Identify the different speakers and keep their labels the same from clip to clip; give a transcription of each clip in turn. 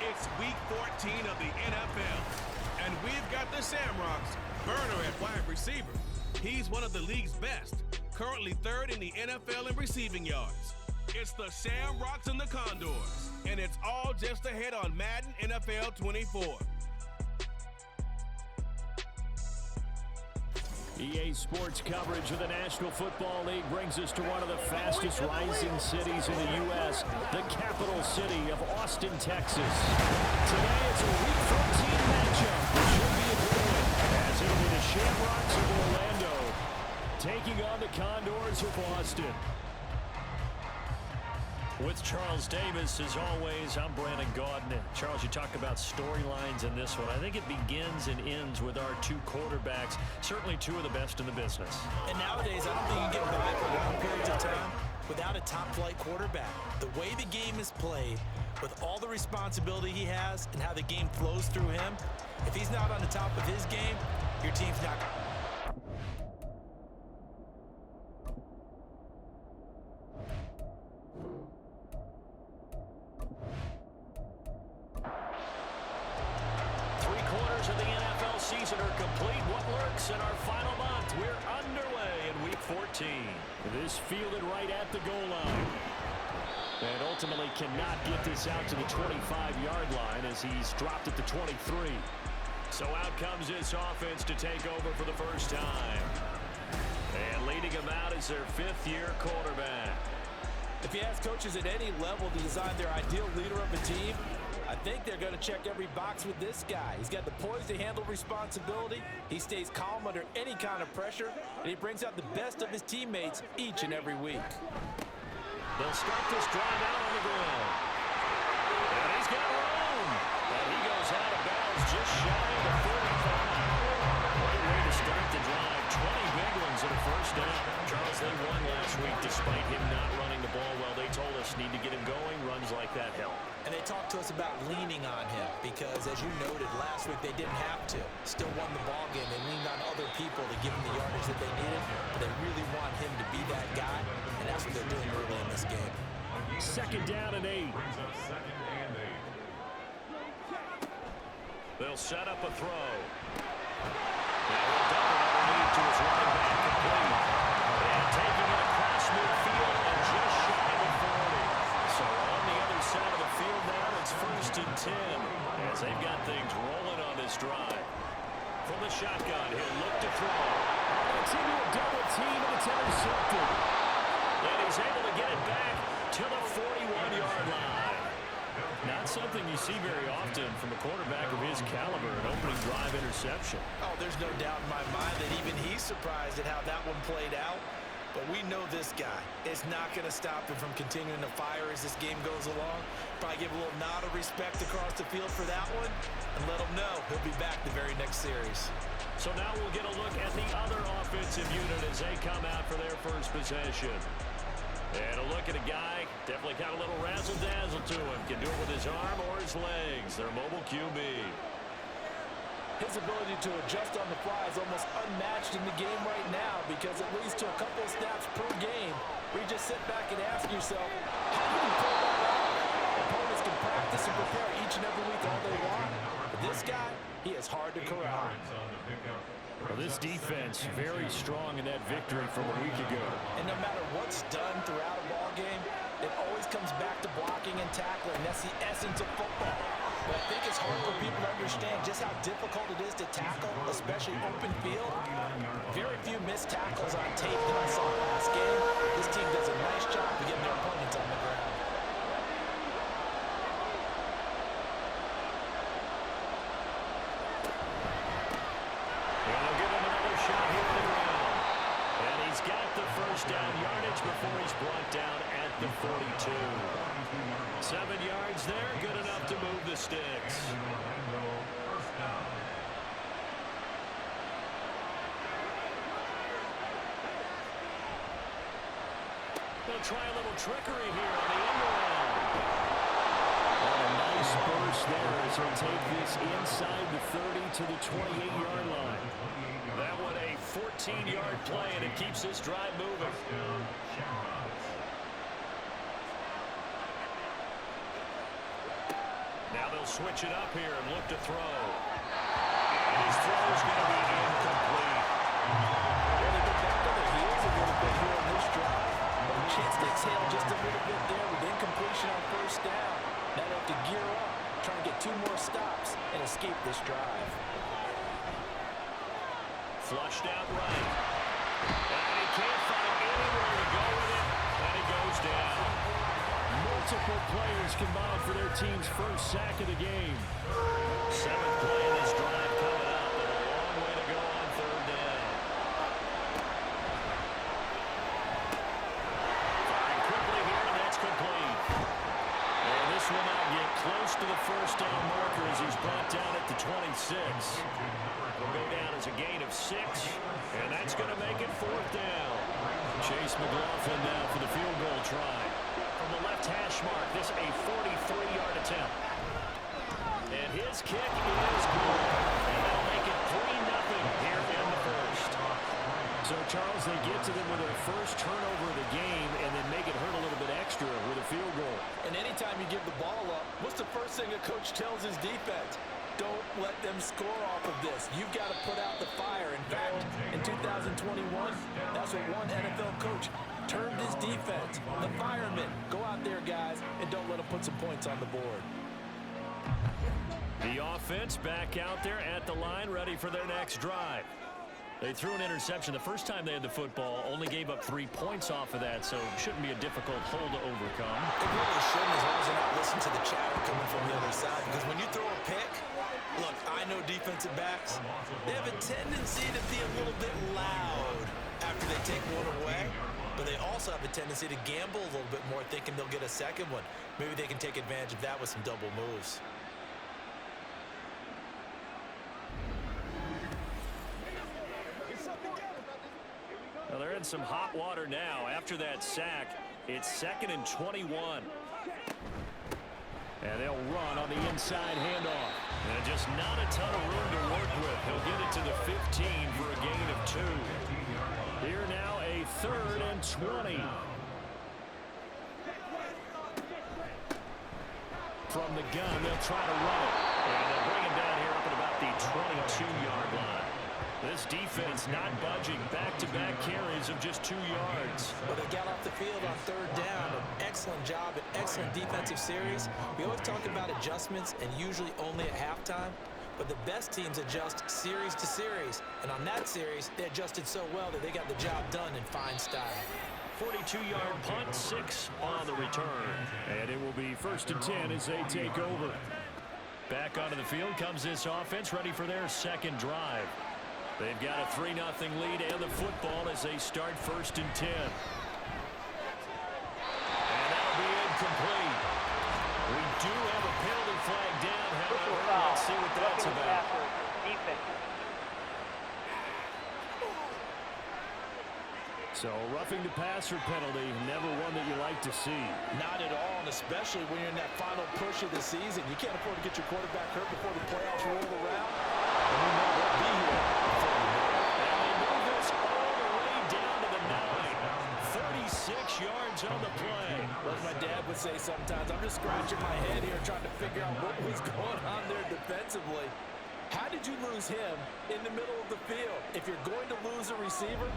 Speaker 1: It's week 14 of the NFL, and we've got the Shamrocks burner at wide receiver. He's one of the league's best, currently third in the NFL in receiving yards. It's the Shamrocks and the Condors, and it's all just ahead on Madden NFL 24.
Speaker 2: EA Sports coverage of the National Football League brings us to one of the fastest rising cities in the U.S., the capital city of Austin, Texas. Today it's a Week 14 matchup. It should be a good one, as it'll be the Shamrocks of Orlando taking on the Condors of Austin. With Charles Davis, as always, I'm Brandon Gaudin. Charles, you talk about storylines in this one. I think it begins and ends with our two quarterbacks, certainly two of the best in the business.
Speaker 3: And nowadays, I don't think you can get by for long periods of time without a top-flight quarterback. The way the game is played, with all the responsibility he has and how the game flows through him, if he's not on the top of his game, your team's not.
Speaker 2: Season are complete. What lurks in our final month? We're underway in Week 14. This fielded right at the goal line. And ultimately cannot get this out to the 25-yard line as he's dropped at the 23. So out comes this offense to take over for the first time. And leading him out is their fifth-year quarterback.
Speaker 3: If you ask coaches at any level to design their ideal leader of a team, I think they're going to check every box with this guy. He's got the poise to handle responsibility. He stays calm under any kind of pressure, and he brings out the best of his teammates each and every week.
Speaker 2: They'll start this drive out on the ground. And he's got room. And he goes out of bounds just shy of the 45. Great way to start the drive. 20 big ones and a first down. Charles, they won last week despite him not running the ball well. They told us need to get him going. Runs like that help.
Speaker 3: And they talked to us about leaning on him because, as you noted, last week they didn't have to. Still won the ball game. They leaned on other people to give them the yardage that they needed, but they really want him to be that guy, and that's what they're doing early in this game.
Speaker 2: Second down and 8. They'll set up a throw. Now he'll dump it underneath to his running back complete. And taking it across midfield and just shy of the 40. So on the other side of the field now, it's 1st and 10 as they've got things rolling on this drive. From the shotgun, he'll look to throw. It's into a double team, and it's intercepted. And he's able to get it back to the 41-yard line. Not something you see very often from a quarterback of his caliber, an opening drive interception.
Speaker 3: Oh, there's no doubt in my mind that even he's surprised at how that one played out. But we know this guy is not going to stop him from continuing to fire as this game goes along. Probably give a little nod of respect across the field for that one and let him know he'll be back the very next series.
Speaker 2: So now we'll get a look at the other offensive unit as they come out for their first possession. And a look at a guy, definitely got a little razzle-dazzle to him. Can do it with his arm or his legs. Their mobile QB.
Speaker 3: His ability to adjust on the fly is almost unmatched in the game right now because it leads to a couple of snaps per game where you just sit back and ask yourself, how do you pull that off? Opponents can practice and prepare each and every week all they want. But this guy, he is hard to corral.
Speaker 2: Well, this defense very strong in that victory from a week ago.
Speaker 3: And no matter what's done throughout a ball game, it always comes back to blocking and tackling. That's the essence of football. But I think it's hard for people to understand just how difficult it is to tackle, especially open field. Very few missed tackles on tape that I saw last game. This team does a nice job of getting their opponents on the ground.
Speaker 2: Down yardage before he's brought down at the 42. 7 yards there, good enough to move the sticks. They'll try a little trickery here on the end around. And a nice burst there as he'll take this inside the 30 to the 28-yard line. That one a 14-yard play, and it keeps this drive moving. Now they'll switch it up here and look to throw. And his throw is going to be incomplete.
Speaker 3: Well, they get back on their heels a little bit here on this drive. A chance to exhale just a little bit there with incompletion on first down. Now they have to gear up, try and get 2 more stops and escape this drive.
Speaker 2: Flushed out right. And he can't find anywhere to go with it. And he goes down.
Speaker 4: Multiple players combined for their team's first sack of the game.
Speaker 2: 7th play in this drive coming up, and a long way to go on 3rd down. Firing quickly here, and that's complete. And this will not get close to the first down marker as he's brought down at the 26. Will go down as a gain of 6, and that's going to make it 4th down.
Speaker 4: Chase McLaughlin now for the field goal try.
Speaker 2: From the left hash mark, this a 43-yard attempt. And his kick is good. And they'll make it 3-0 here in the first.
Speaker 4: So, Charles, they get to them with their first turnover of the game and then make it hurt a little bit extra with a field goal.
Speaker 3: And anytime you give the ball up, what's the first thing a coach tells his defense? Don't let them score off of this. You've got to put out the fire. In fact, in 2021, that's what one NFL coach termed his defense. The firemen. Go out there, guys, and don't let them put some points on the board.
Speaker 4: The offense back out there at the line, ready for their next drive. They threw an interception the first time they had the football, only gave up 3 points off of that, so it shouldn't be a difficult hole to overcome.
Speaker 3: It really shouldn't, as long as they're not listening to the chatter coming from the other side, because when you throw a pick, look, I know defensive backs, they have a tendency to be a little bit loud after they take one away, but they also have a tendency to gamble a little bit more, thinking they'll get a second one. Maybe they can take advantage of that with some double moves.
Speaker 4: Well, they're in some hot water now. After that sack, it's 2nd and 21. And they'll run on the inside handoff. And just not a ton of room to work with. He'll get it to the 15 for a gain of 2. Here now a 3rd and 20. From the gun, they'll try to run it. And they'll bring him down here up at about the 22-yard line. This defense not budging. Back-to-back carries of just 2 yards.
Speaker 3: Well, they got off the field on 3rd down. An excellent job, an excellent defensive series. We always talk about adjustments, and usually only at halftime. But the best teams adjust series to series. And on that series, they adjusted so well that they got the job done in fine style.
Speaker 4: 42-yard punt, 6 on the return. And it will be 1st and 10 as they take over. Back onto the field comes this offense, ready for their second drive. They've got a 3-0 lead and the football as they start 1st and 10. And that'll be incomplete. We do have a penalty flag down, however. Let's see what that's about. So, roughing the passer penalty, never one that you like to see.
Speaker 3: Not at all, and especially when you're in that final push of the season. You can't afford to get your quarterback hurt before the playoffs roll around. And we know they'll be here before you know it.
Speaker 4: And they move this all the way down to the 9. 36 yards on the play.
Speaker 3: Well, as my dad would say sometimes, I'm just scratching my head here trying to figure out what was going on there defensively. How did you lose him in the middle of the field? If you're going to lose a receiver,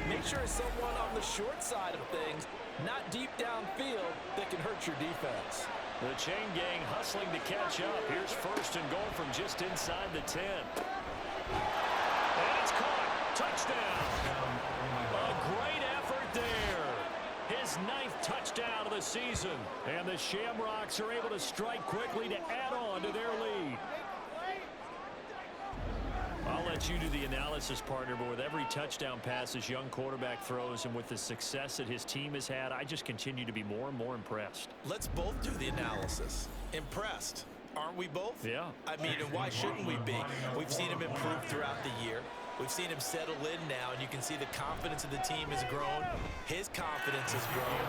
Speaker 3: make sure it's someone on the short side of things, not deep downfield, that can hurt your defense.
Speaker 4: The chain gang hustling to catch up. Here's 1st and goal from just inside the 10. And it's caught. Touchdown. A great effort there. His 9th touchdown of the season. And the Shamrocks are able to strike quickly to add on to their lead. I'll let you do the analysis, partner, but with every touchdown pass this young quarterback throws and with the success that his team has had, I just continue to be more and more impressed.
Speaker 3: Let's both do the analysis. Impressed. Aren't we both?
Speaker 4: Yeah.
Speaker 3: I mean, and why shouldn't we be? We've seen him improve throughout the year. We've seen him settle in now, and you can see the confidence of the team has grown. His confidence has grown.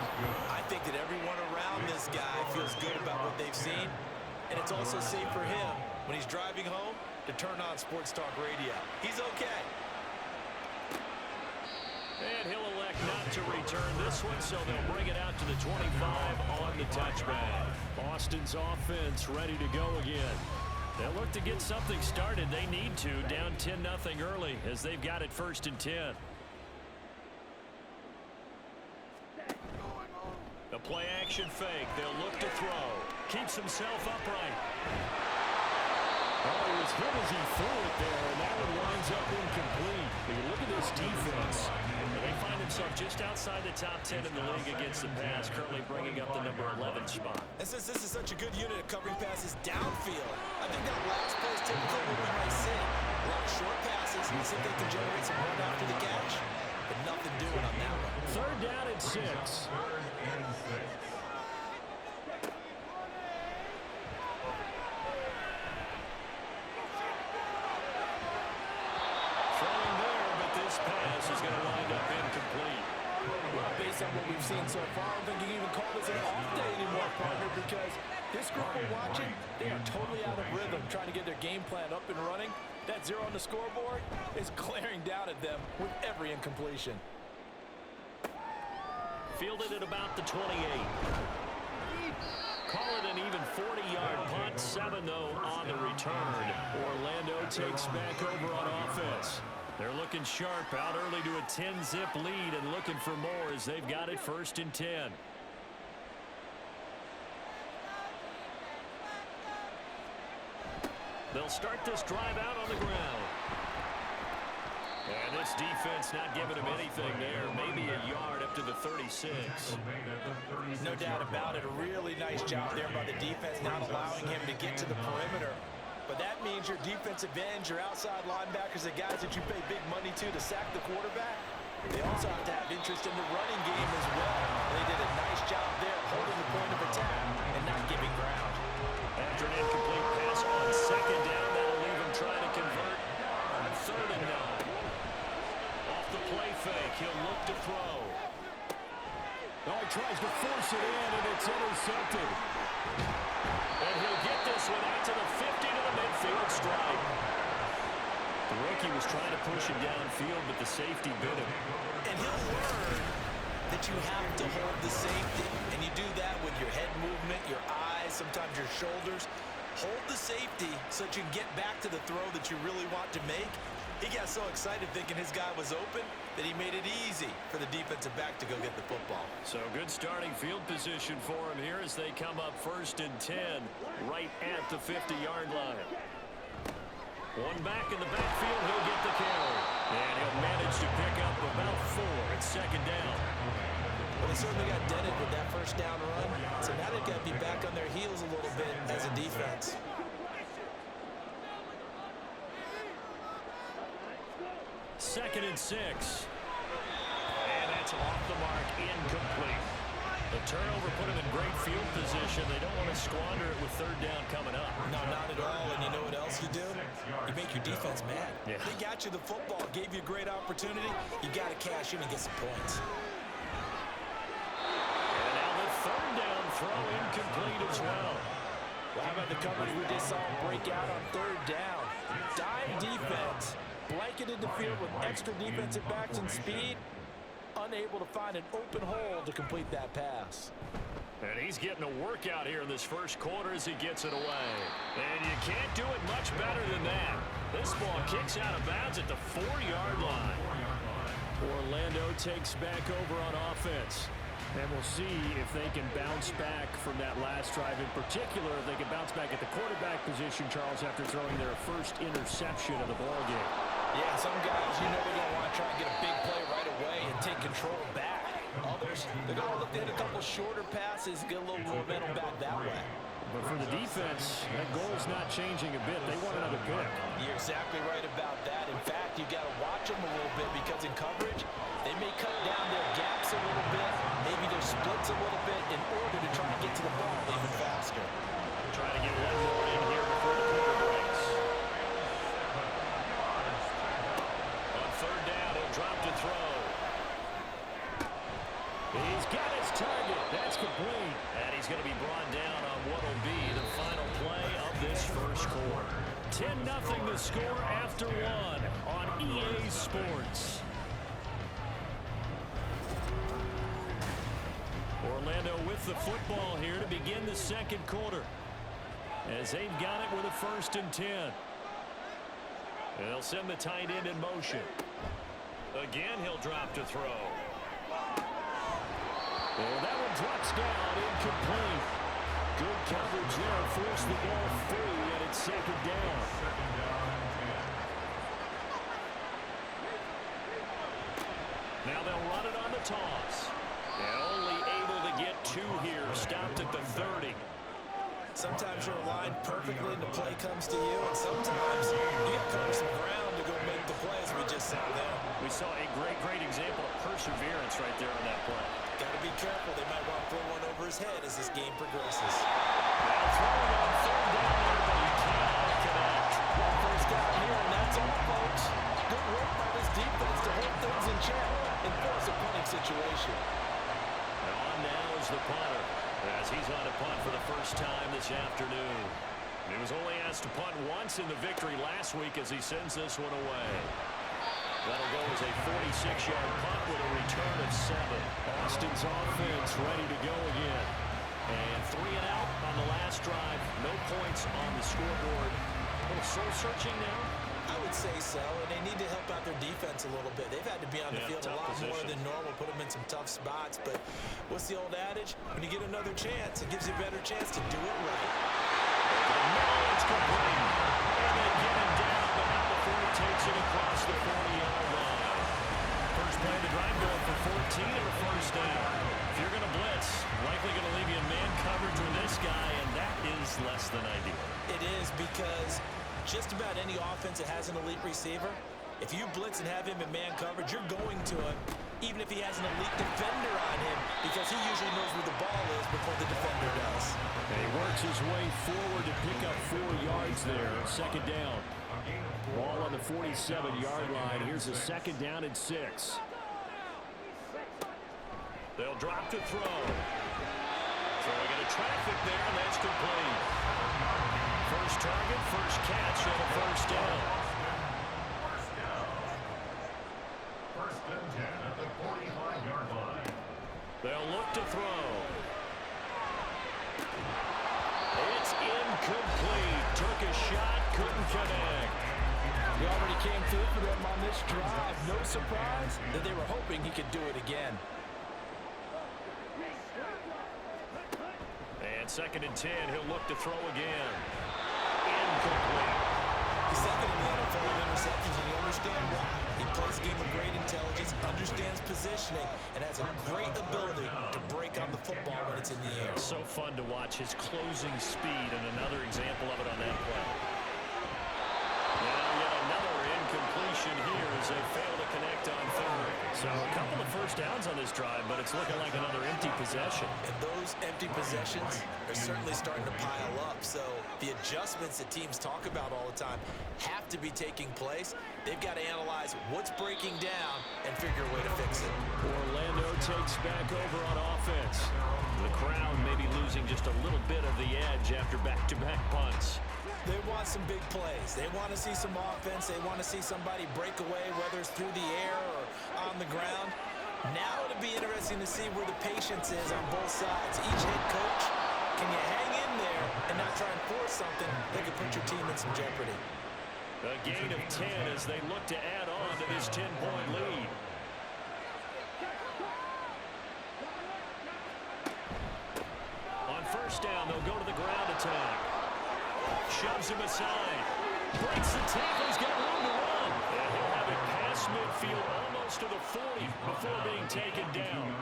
Speaker 3: I think that everyone around this guy feels good about what they've seen, and it's also safe for him when he's driving home to turn on Sports Talk Radio. He's okay.
Speaker 4: And he'll elect not not to return this one, so they'll bring it out to the 25 on the touchback. Austin's offense ready to go again. They'll look to get something started. They need to, down 10-0 early as they've got it 1st and 10. The play action fake. They'll look to throw. Keeps himself upright.
Speaker 5: Oh, he was hit as he threw it there, and that one winds up incomplete. But you look at this defense.
Speaker 4: They find themselves just outside the top 10 in the league against the pass, currently bringing up the number 11 spot.
Speaker 3: And since this is such a good unit of covering passes downfield, I think that last play is typical of what we might see. A lot of short passes, and see if they can generate some run after the catch. But nothing doing on that one.
Speaker 5: 3rd down and 6.
Speaker 4: Pass is going to wind up incomplete.
Speaker 3: Well, based on what we've seen so far, I don't think you can even call this an off day anymore, partner, because this group we're watching, they are totally out of rhythm, trying to get their game plan up and running. That 0 on the scoreboard is glaring down at them with every incompletion.
Speaker 4: Fielded at about the 28. Call it an even 40-yard punt, 7 though on the return. Orlando takes back over on offense. They're looking sharp, out early to a 10-zip lead and looking for more as they've got it 1st and 10. They'll start this drive out on the ground. And this defense not giving him anything there. Maybe a yard up to the 36.
Speaker 3: No doubt about it. A really nice job there by the defense, not allowing him to get to the perimeter. But that means your defensive ends, your outside linebackers, the guys that you pay big money to sack the quarterback, they also have to have interest in the running game as well. They did a nice job there holding the point of attack and not giving ground.
Speaker 4: After an incomplete pass on 2nd down, that'll leave him trying to convert on 3rd and 9. Off the play fake, he'll look to throw.
Speaker 5: Oh, he tries to force it in, and it's intercepted.
Speaker 4: And he'll get this one out to the 50 to the midfield stripe. The rookie was trying to push him downfield, but the safety bit him.
Speaker 3: And he'll learn that you have to hold the safety. And you do that with your head movement, your eyes, sometimes your shoulders. Hold the safety so that you can get back to the throw that you really want to make. He got so excited thinking his guy was open that he made it easy for the defensive back to go get the football.
Speaker 4: So good starting field position for him here as they come up 1st and 10 right at the 50-yard line. One back in the backfield, he'll get the carry. And he'll manage to pick up about 4 at 2nd down.
Speaker 3: Well, they certainly got dented with that 1st down run. So now they've got to be back on their heels a little bit as a defense.
Speaker 4: 2nd and 6. And that's off the mark, incomplete. The turnover put him in great field position. They don't want to squander it with 3rd down coming up.
Speaker 3: No, not at all. And you know what else you do? You make your defense mad.
Speaker 4: Yeah.
Speaker 3: They got you the football, gave you a great opportunity. You got to cash in and get some points.
Speaker 4: And now the 3rd down throw incomplete as well.
Speaker 3: Well, how about the coverage we just saw break out on 3rd down? Dime defense. Blanketed the field with extra defensive backs and speed. Unable to find an open hole to complete that pass.
Speaker 4: And he's getting a workout here in this 1st quarter as he gets it away. And you can't do it much better than that. This ball kicks out of bounds at the 4-yard line. Orlando takes back over on offense.
Speaker 5: And we'll see if they can bounce back from that last drive. In particular, if they can bounce back at the quarterback position, Charles, after throwing their 1st interception of the ballgame.
Speaker 3: Yeah, some guys, you know, they're going to want to try and get a big play right away and take control back. Others, they're going to look at a couple shorter passes, get a little momentum back that way.
Speaker 5: But for the defense, that goal's not changing a bit. They want another pick.
Speaker 3: You're exactly right about that. In fact, you got to watch them a little bit because in coverage, they may cut down their gaps a little bit, maybe their splits a little bit in order to try and get to the ball even faster.
Speaker 4: Trying to get one more in here before the quarter breaks. On 3rd down, he'll drop to throw.
Speaker 5: He's got his target. That's complete.
Speaker 4: And he's going to be brought down on what will be the final play of this 1st quarter.
Speaker 5: 10-0 the score after 1 on EA Sports.
Speaker 4: with the football here to begin the second quarter, as they've got it with a 1st and 10. They'll send the tight end in motion. Again, he'll drop to throw. And that one drops down, incomplete. Good coverage there, forced the ball free, and it's 2nd down. Now they'll run it on the toss. And only able to get 2 here, stopped at the 30.
Speaker 3: Sometimes you're aligned perfectly and the play comes to you, and sometimes you got to cover some ground to go make the play, as we just saw there.
Speaker 4: We saw a great example of perseverance right there on that play.
Speaker 3: Got to be careful. They might want to throw one over his head as this game progresses.
Speaker 4: Now throwing on 3rd down there, but he cannot connect.
Speaker 3: One first down here, and that's all, folks. Good work by this defense to hold things in check and force a punting situation.
Speaker 4: And on now is the punter, as he's on a punt for the first time this afternoon. He was only asked to punt once in the victory last week as he sends this one away. That'll go as a 46-yard punt with a return of 7. Austin's offense ready to go again. And 3 and out on the last drive. No points on the scoreboard. A little soul-searching now.
Speaker 3: I would say so, and they need to help out their defense a little bit. They've had to be on the field a lot more than normal, put them in some tough spots. But what's the old adage? When you get another chance, it gives you a better chance to do it right.
Speaker 4: It's complete. And they get him down, but not before he takes it across the 40-yard line. First play of the drive going for 14 and a 1st down. If you're going to blitz, likely going to leave you in man coverage with this guy, and that is less than ideal.
Speaker 3: It is, because just about any offense that has an elite receiver, if you blitz and have him in man coverage, you're going to him, even if he has an elite defender on him, because he usually knows where the ball is before the defender does.
Speaker 4: And he works his way forward to pick up 4 yards there. 2nd down. Ball on the 47-yard line. Here's a 2nd down and 6. They'll drop to throw. Throwing into traffic there, and that's complete. First target, first catch, and a 1st down.
Speaker 6: 1st and 10 at the 45-yard line.
Speaker 4: They'll look to throw. It's incomplete. Took a shot, couldn't connect.
Speaker 3: He already came through for them on this drive. No surprise that they were hoping he could do it again.
Speaker 4: And 2nd and 10, he'll look to throw again. Incomplete.
Speaker 3: He's 2nd in the NFL in interceptions, and you understand why. He plays a game of great intelligence, understands positioning, and has a great ability to break on the football when it's in the air.
Speaker 4: So fun to watch his closing speed, and another example of it on that play. Now yet another incompletion here as they fail to connect on 3rd. So a couple of 1st downs on this drive, but it's looking like another empty possession.
Speaker 3: And those empty possessions are certainly starting to pile up. So the adjustments that teams talk about all the time have to be taking place. They've got to analyze what's breaking down and figure a way to fix it.
Speaker 4: Orlando takes back over on offense. The crowd may be losing just a little bit of the edge after back-to-back punts.
Speaker 3: They want some big plays. They want to see some offense. They want to see somebody break away, whether it's through the air or on the ground. Now it'll be interesting to see where the patience is on both sides. Each head coach, can you hang in there and not try and force something that could put your team in some jeopardy?
Speaker 4: A gain of 10 as they look to add on to this 10-point lead. On 1st down, they'll go to the ground attack. Shoves him aside. Breaks the tackle. He's got room to run. And he'll have it past midfield almost to the 40 before being taken down.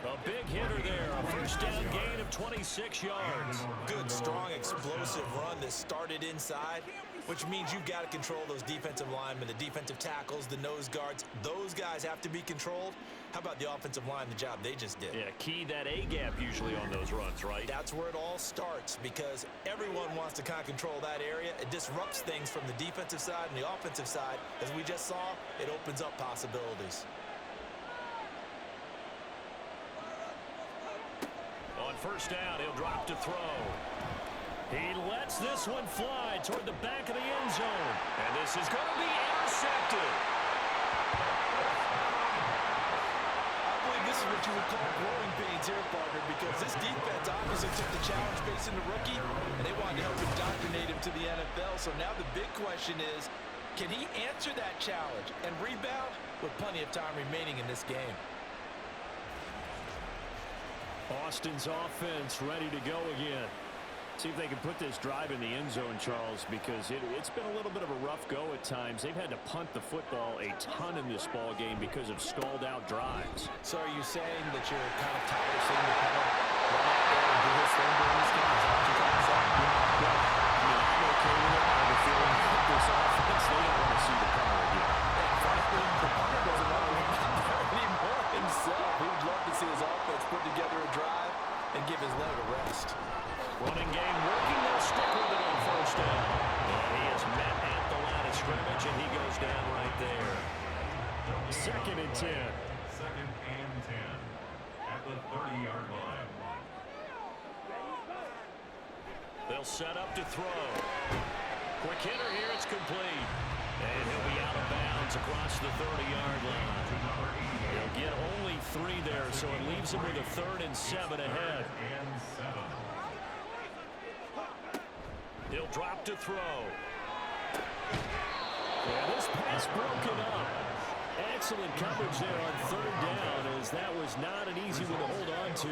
Speaker 4: A big hitter there. A 1st down gain of 26 yards.
Speaker 3: Good, strong, explosive run that started inside, which means you've got to control those defensive linemen, the defensive tackles, the nose guards. Those guys have to be controlled. How about the offensive line, the job they just did?
Speaker 4: Yeah, key that A-gap usually on those runs, right?
Speaker 3: That's where it all starts, because everyone wants to kind of control that area. It disrupts things from the defensive side and the offensive side. As we just saw, it opens up possibilities.
Speaker 4: On 1st down, he'll drop to throw. He lets this one fly toward the back of the end zone. And this is going to be intercepted.
Speaker 3: I believe this is what you would call growing pains here, partner, because this defense obviously took the challenge facing the rookie, and they wanted to help indoctrinate him to the NFL. So now the big question is, can he answer that challenge and rebound with plenty of time remaining in this game?
Speaker 5: Austin's offense ready to go again. See if they can put this drive in the end zone, Charles, because it's been a little bit of a rough go at times. They've had to punt the football a ton in this ball game because of stalled-out drives.
Speaker 3: So are you saying that you're kind of tired of seeing the punter run out there and do his thing during this game? Is that what you're trying to say?
Speaker 5: Well, I'm okay with it. I have a feeling that this offense, they don't want to see the punter again.
Speaker 3: And frankly, the punter doesn't want to run out there anymore himself. He'd love to see his offense put together a drive and give his leg a rest.
Speaker 4: Running game working. They'll stick with it on first down. And he is met at the line of scrimmage, and he goes down right there.
Speaker 5: 2nd and 10.
Speaker 6: 2nd and 10 at the 30-yard line.
Speaker 4: They'll set up to throw. Quick hitter here. It's complete. And he'll be out of bounds across the 30-yard line. He'll get only 3 there, so it leaves him with a 3rd and 7 ahead. He'll drop to throw.
Speaker 5: Yeah, this pass broken up. Excellent coverage there on 3rd down, as that was not an easy one to hold on to.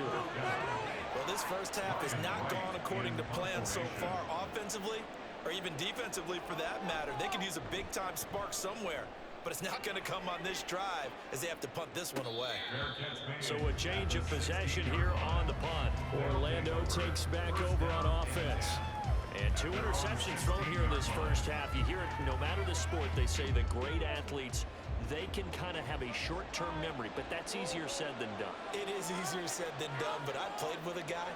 Speaker 3: Well, this first half has not gone according to plan so far offensively, or even defensively for that matter. They could use a big-time spark somewhere, but it's not going to come on this drive as they have to punt this one away.
Speaker 4: So a change of possession here on the punt.
Speaker 5: Orlando takes back over on offense.
Speaker 4: And 2 interceptions thrown here in this first half. You hear it, no matter the sport, they say that great athletes, they can kind of have a short-term memory, but that's easier said than done.
Speaker 3: It is easier said than done, but I played with a guy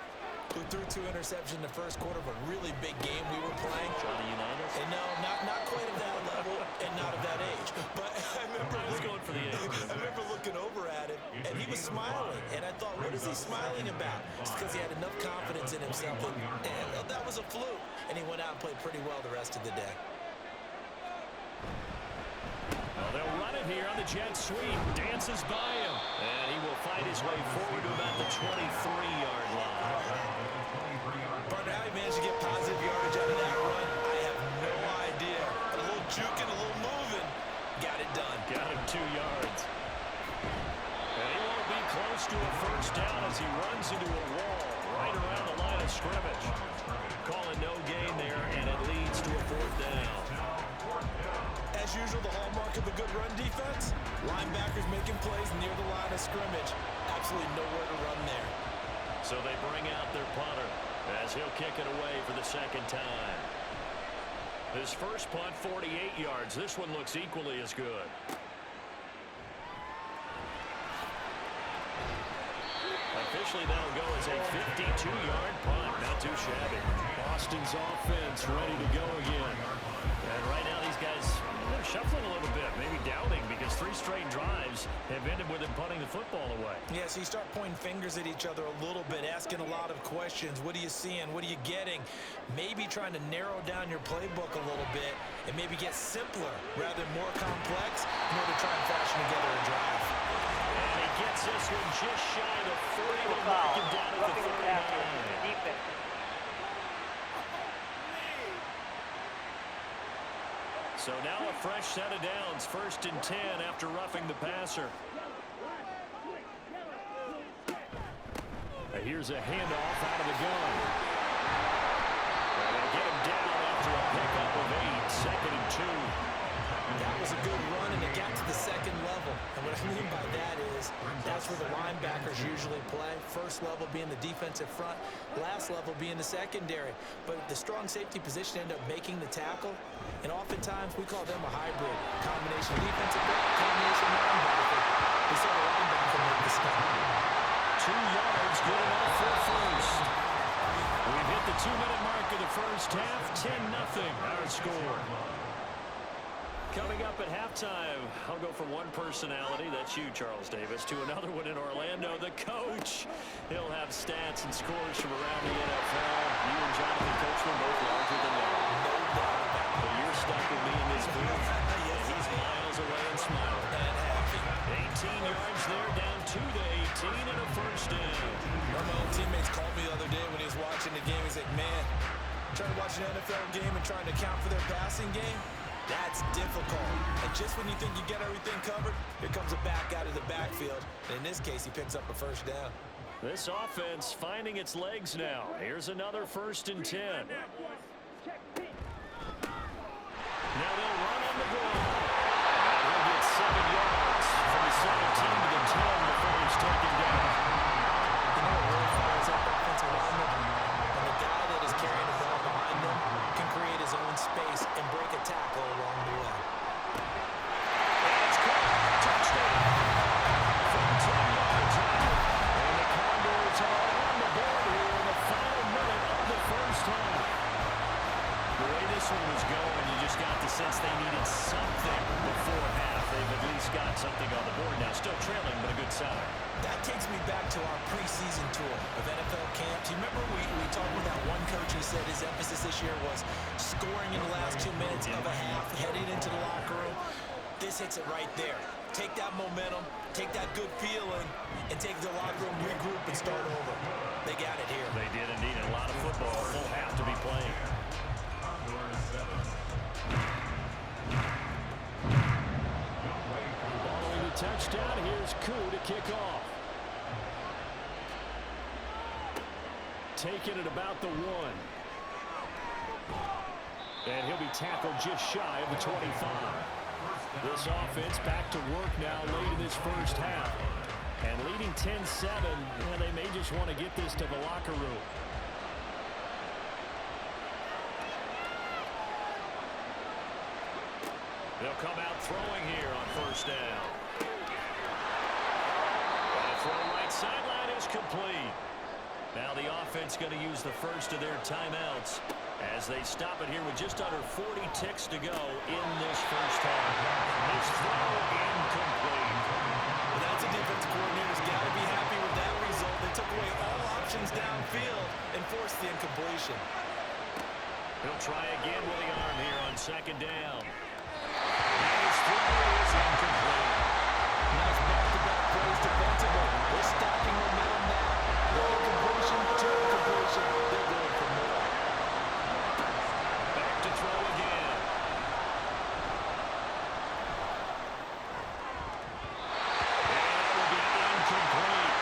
Speaker 3: who threw 2 interceptions in the first quarter of a really big game we were playing.
Speaker 4: Johnny Unitas?
Speaker 3: And no, not quite at that level and not at that age. But I remember
Speaker 4: going for the age.
Speaker 3: I remember looking over at him, and he was smiling. And I thought, what is he smiling about? It's because he had enough confidence in himself. And that was a fluke. And he went out and played pretty well the rest of the day.
Speaker 4: Well, they'll run it here on the jet sweep. Dances by him. And he will fight his way forward to about the 23-yard line.
Speaker 3: Partner, how he managed to get positive yardage out of that run, I have no idea. A little juking, a little moving. Got it done.
Speaker 4: Got him 2 yards. And he won't be close to a first down as he runs into a wall right around the line of scrimmage. Calling no gain there, and it leads to a 4th down.
Speaker 3: As usual, the hallmark of a good run defense, linebackers making plays near the line of scrimmage. Absolutely nowhere to run there.
Speaker 4: So they bring out their punter as he'll kick it away for the 2nd time. His first punt, 48 yards. This one looks equally as good. Officially, that'll go as a 52-yard punt. Not too shabby.
Speaker 5: Austin's offense ready to go again.
Speaker 4: And right now, these guys, they're shuffling a little bit, maybe doubting, because 3 straight drives have ended with him punting the football away.
Speaker 3: Yeah, so you start pointing fingers at each other a little bit, asking a lot of questions. What are you seeing? What are you getting? Maybe trying to narrow down your playbook a little bit and maybe get simpler rather than more complex in order to try and fashion together a drive.
Speaker 4: And he gets this one just shy of 40 to mark him down at the 39. So now a fresh set of downs, 1st and 10 after roughing the passer.
Speaker 5: Here's a handoff out of the gun.
Speaker 4: And they get him down after a pickup of 8, 2nd and 2.
Speaker 3: That was a good run, and it got to the 2nd level. And what I mean by that is that's where the linebackers usually play. First level being the defensive front, last level being the secondary. But the strong safety position ended up making the tackle, and oftentimes we call them a hybrid. Combination defensive back, combination linebacker. We saw the linebacker make the stop.
Speaker 4: 2 yards, good enough for first. We've hit the 2-minute mark of the first half, 10-0 our score.
Speaker 5: Coming up at halftime, I'll go from one personality, that's you, Charles Davis, to another one in Orlando, the coach. He'll have stats and scores from around the NFL. You and Jonathan Coachman both larger than ever.
Speaker 3: No doubt about it.
Speaker 5: But you're stuck with me in this booth. And he's miles away and smiling.
Speaker 3: And happy.
Speaker 4: 18 yards there, down 2 to 18.
Speaker 3: NFL game and trying to account for their passing game, that's difficult. And just when you think you get everything covered, here comes a back out of the backfield. And in this case, he picks up a first down.
Speaker 5: This offense finding its legs now. Here's another 1st and 10. Now they'll run on the ball. He'll get 7 yards from the 17 to the 10 before he's taken down.
Speaker 3: You know what really fires up offensive linemen? When the guy that is carrying the ball behind them can create his own space and break a tackle along the way.
Speaker 5: It's caught. Touchdown. From 10 yards out. And the Condors are on the board here in the final minute of the first half. The way this one was going, you just got the sense they needed something before half. They've at least got something on the board now. Still trailing, but a good sign.
Speaker 3: That takes me back to our preseason tour of NFL camps. You remember we talked with that one coach who said his emphasis this year was scoring in the last 2 minutes of a half, heading into the locker room. This hits it right there. Take that momentum, take that good feeling, and take the locker room, regroup, and start over. They got it here.
Speaker 5: They did indeed. A lot of football, full half to be playing.
Speaker 4: Following the touchdown, here's Koo to kick off. Taking it about the 1. And he'll be tackled just shy of the 25. This offense back to work now late in this first half. And leading 10-7, they may just want to get this to the locker room.
Speaker 5: They'll come out throwing here on 1st down. And a throw right sideline is complete. Now the offense going to use the first of their timeouts as they stop it here with just under 40 ticks to go in this first half. This throw incomplete.
Speaker 3: Well, that's a defensive coordinator's got to be happy with that result. They took away all options downfield and forced the incompletion.
Speaker 5: He'll try again with the arm here on 2nd down. And his throw is incomplete.
Speaker 3: Nice back-to-back plays defensively. They're stacking momentum now. One completion, 2 completion. They're going for more.
Speaker 5: Back to throw again. And it will be incomplete.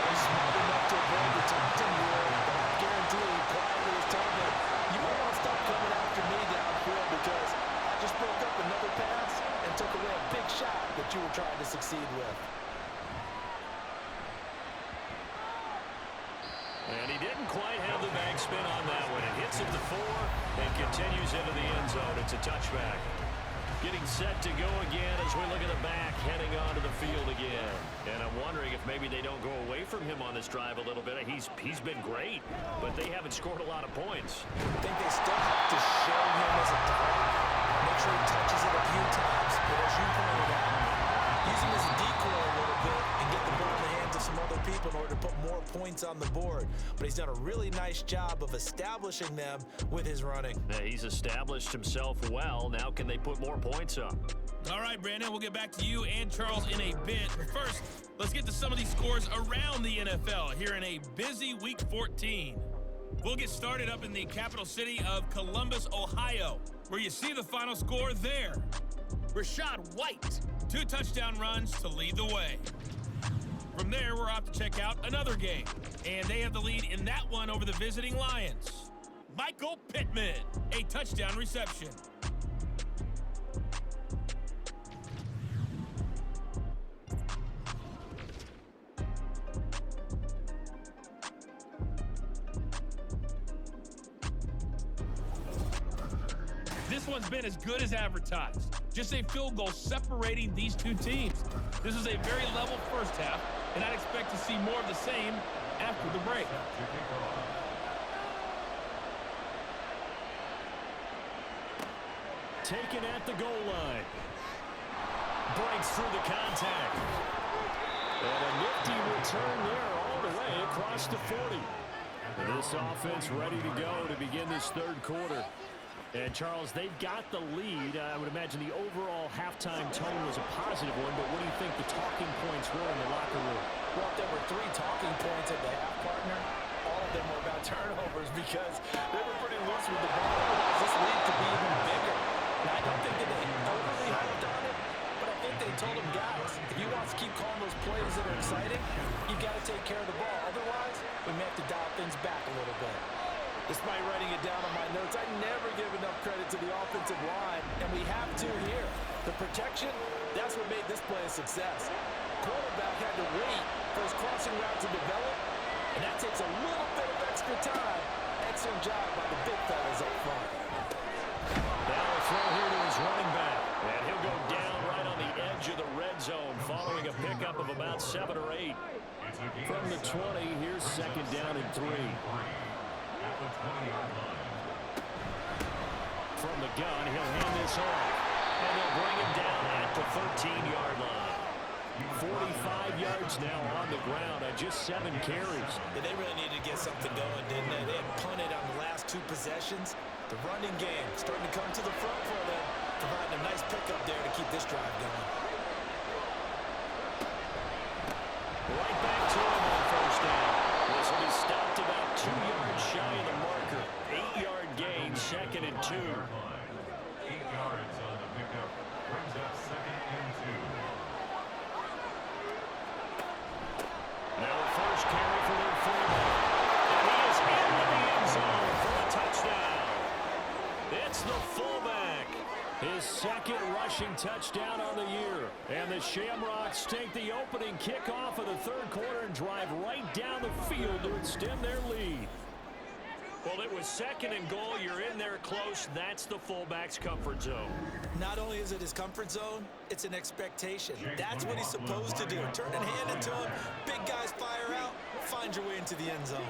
Speaker 3: He's smart enough to avoid the tempting rule, but I guarantee he quietly is telling them, you might want to stop coming after me downfield because I just broke up another pass and took away a big shot that you were trying to succeed with.
Speaker 5: And he didn't quite have the backspin on that one. It hits at the 4 and continues into the end zone. It's a touchback. Getting set to go again as we look at the back, heading onto the field again. And I'm wondering if maybe they don't go away from him on this drive a little bit. He's been great, but they haven't scored a lot of points.
Speaker 3: I think they still have to show him as a target. Make sure he touches it a few times. But as you pointed out, use him as a decoy a little bit and get the ball in the hands of some other people in order to put more points on the board. But he's done a really nice job of establishing them with his running.
Speaker 5: Yeah, he's established himself well. Now can they put more points up?
Speaker 1: All right, Brandon, we'll get back to you and Charles in a bit. But first, let's get to some of these scores around the NFL here in a busy Week 14. We'll get started up in the capital city of Columbus, Ohio, where you see the final score there. Rashad White, 2 touchdown runs to lead the way. From there, we're off to check out another game, and they have the lead in that one over the visiting Lions. Michael Pittman, a touchdown reception. This one's been as good as advertised. Just a field goal separating these two teams. This is a very level first half, and I'd expect to see more of the same after the break.
Speaker 4: Taken at the goal line. Breaks through the contact. And a nifty return there all the way across the 40. And this offense ready to go to begin this third quarter. And, Charles, they've got the lead. I would imagine the overall halftime tone was a positive one, but what do you think the talking points were in the locker room?
Speaker 3: Well, if there were 3 talking points at the half, partner, all of them were about turnovers because they were pretty loose with the ball. Otherwise, this lead could be even bigger. Now, I don't think that they overly hyped on it, but I think they told him, guys, if you want to keep calling those plays that are exciting, you got to take care of the ball. Otherwise, we may have to dial things back a little bit. Despite writing it down on my notes, I never give enough credit to the offensive line, and we have to here. The protection, that's what made this play a success. Quarterback had to wait for his crossing route to develop, and that takes a little bit of extra time. Excellent job by the big fellas up front.
Speaker 4: Now a throw here to his running back, and he'll go down right on the edge of the red zone following a pickup of about 7 or 8. From the 20, here's second down and 3. From the gun, he'll hand this off, and they'll bring him down at the 13-yard line. 45 yards now on the ground on just 7 carries.
Speaker 3: Yeah, they really needed to get something going, didn't they? They had punted on the last 2 possessions. The running game starting to come to the front for them, providing a nice pickup there to keep this drive going.
Speaker 4: Right back to him on first down. This will be stopped about 2 yards shy of the marker. 8-yard gain, second and 2.
Speaker 6: 8 yards on the pickup brings up second and 2.
Speaker 4: Now a first carry for their fullback. And he is into the end zone for a touchdown. It's the fullback. His second rushing touchdown on the year. And the Shamrocks take the opening kickoff of the third quarter and drive right down the field to extend their lead. Well, it was second and goal. You're in there close. That's the fullback's comfort zone.
Speaker 3: Not only is it his comfort zone, it's an expectation. That's what he's supposed to do. Turn it hand into him. Big guys fire out. Find your way into the end zone.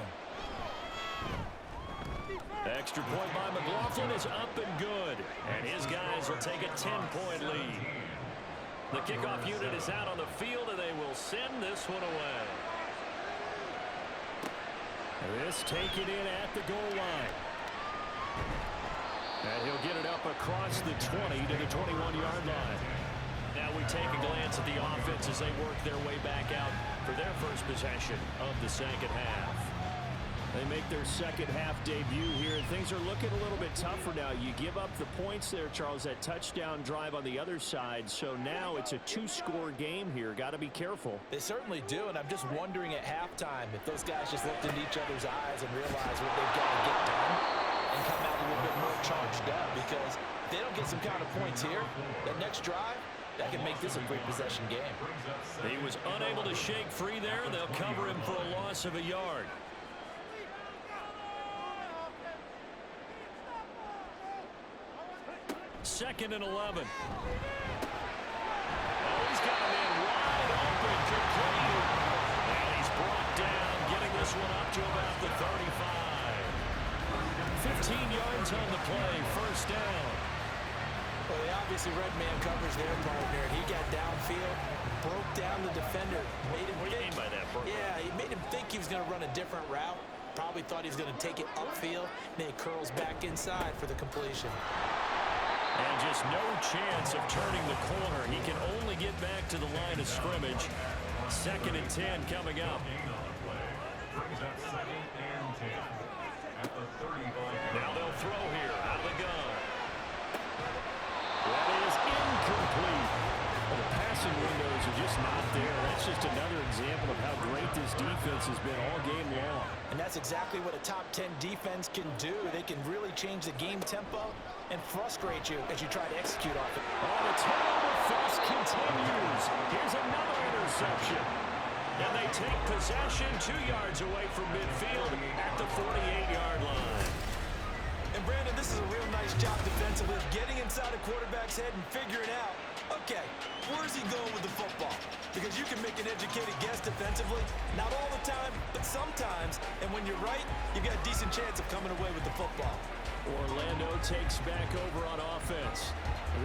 Speaker 4: Extra point by McLaughlin is up and good. And his guys will take a 10-point lead. The kickoff unit is out on the field, and they will send this one away. This taken in at the goal line. And he'll get it up across the 20 to the 21-yard line. Now we take a glance at the offense as they work their way back out for their first possession of the second half. They make their second half debut here, and things are looking a little bit tougher now. You give up the points there, Charles, that touchdown drive on the other side. So now it's a 2-score game here. Got to be careful.
Speaker 3: They certainly do, and I'm just wondering at halftime if those guys just looked into each other's eyes and realized what they've got to get done and come out a little bit more charged up, because if they don't get some kind of points here, that next drive, that can make this a great possession game.
Speaker 4: He was unable to shake free there. They'll cover him for a loss of a yard. Second and 11. Oh, he's got a man wide open, complete. And he's brought down, getting this one up to about the 35. 15 yards on the play, first down.
Speaker 3: Well, they obviously red man covers their partner. He got downfield, broke down the defender. Made him
Speaker 4: What do you mean by that, Brooke?
Speaker 3: Yeah, he made him think he was going to run a different route. Probably thought he was going to take it upfield. Then he curls back inside for the completion.
Speaker 4: And just no chance of turning the corner. He can only get back to the line of scrimmage. Second and 10 coming up.
Speaker 6: Brings up second and 10 at the 35.
Speaker 4: Now they'll throw here out of the gun. That is incomplete. Well, the passing windows are just not there. That's just another example of how great this defense has been all game long.
Speaker 3: And that's exactly what a top 10 defense can do. They can really change the game tempo and frustrate you as you try to execute off it.
Speaker 4: Oh, the turnover fast continues. Here's another interception. And they take possession 2 yards away from midfield at the 48-yard line.
Speaker 3: And Brandon, this is a real nice job defensively, getting inside a quarterback's head and figuring out, okay, where's he going with the football? Because you can make an educated guess defensively, not all the time, but sometimes. And when you're right, you've got a decent chance of coming away with the football.
Speaker 4: Orlando takes back over on offense.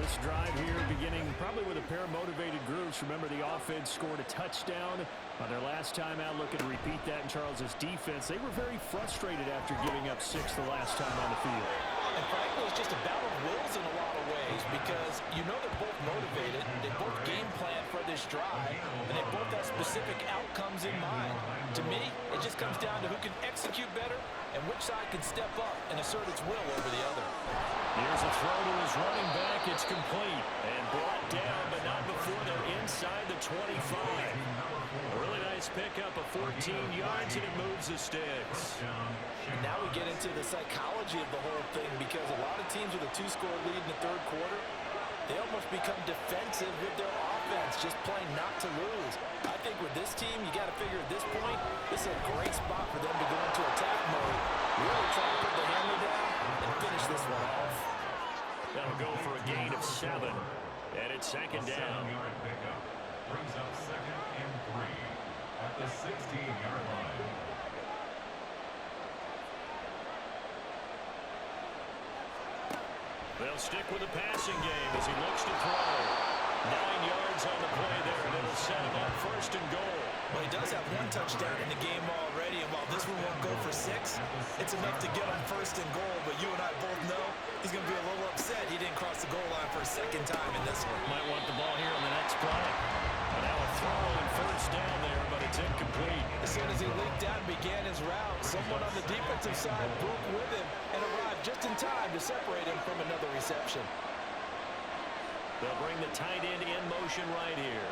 Speaker 4: This drive here beginning probably with a pair of motivated groups. Remember, the offense scored a touchdown on their last time out. Looking to repeat that in Charles's defense. They were very frustrated after giving up 6 the last time on the field.
Speaker 3: And frankly, it's just a battle of wills in a lot of ways, because you know they're both motivated, they both game plan for this drive, and they both have specific outcomes in mind. To me, it just comes down to who can execute better and which side can step up and assert its will over the other.
Speaker 4: Here's a throw to his running back. It's complete and brought down, but not before they're inside the 25. A really nice pickup of 14 yards, and it moves the sticks.
Speaker 3: And now we get into the psychology of the whole thing, because a lot of teams with a 2-score lead in the third quarter, they almost become defensive with their offense, just playing not to lose. I think with this team, you got to figure at this point, this is a great spot for them to go into attack mode, really try to put the hammer down and finish this one off.
Speaker 4: That'll go for a gain of 7, and it's second down.
Speaker 6: 7-yard pickup brings up 2nd and 3 at the 16-yard line.
Speaker 4: They'll stick with the passing game as he looks to throw. 9 yards on the play there, and it'll set him up 1st and goal.
Speaker 3: Well, he does have 1 touchdown in the game already, and while this one won't go for 6, it's enough to get him 1st and goal. But you and I both know he's going to be a little upset he didn't cross the goal line for a 2nd time in this one.
Speaker 4: Might want the ball here on the next play. But now a throw and 1st down there, but it's incomplete.
Speaker 3: As soon as he leaped out and began his route, someone on the defensive side broke with him and arrived just in time to separate him from another reception.
Speaker 4: They'll bring the tight end in motion right here.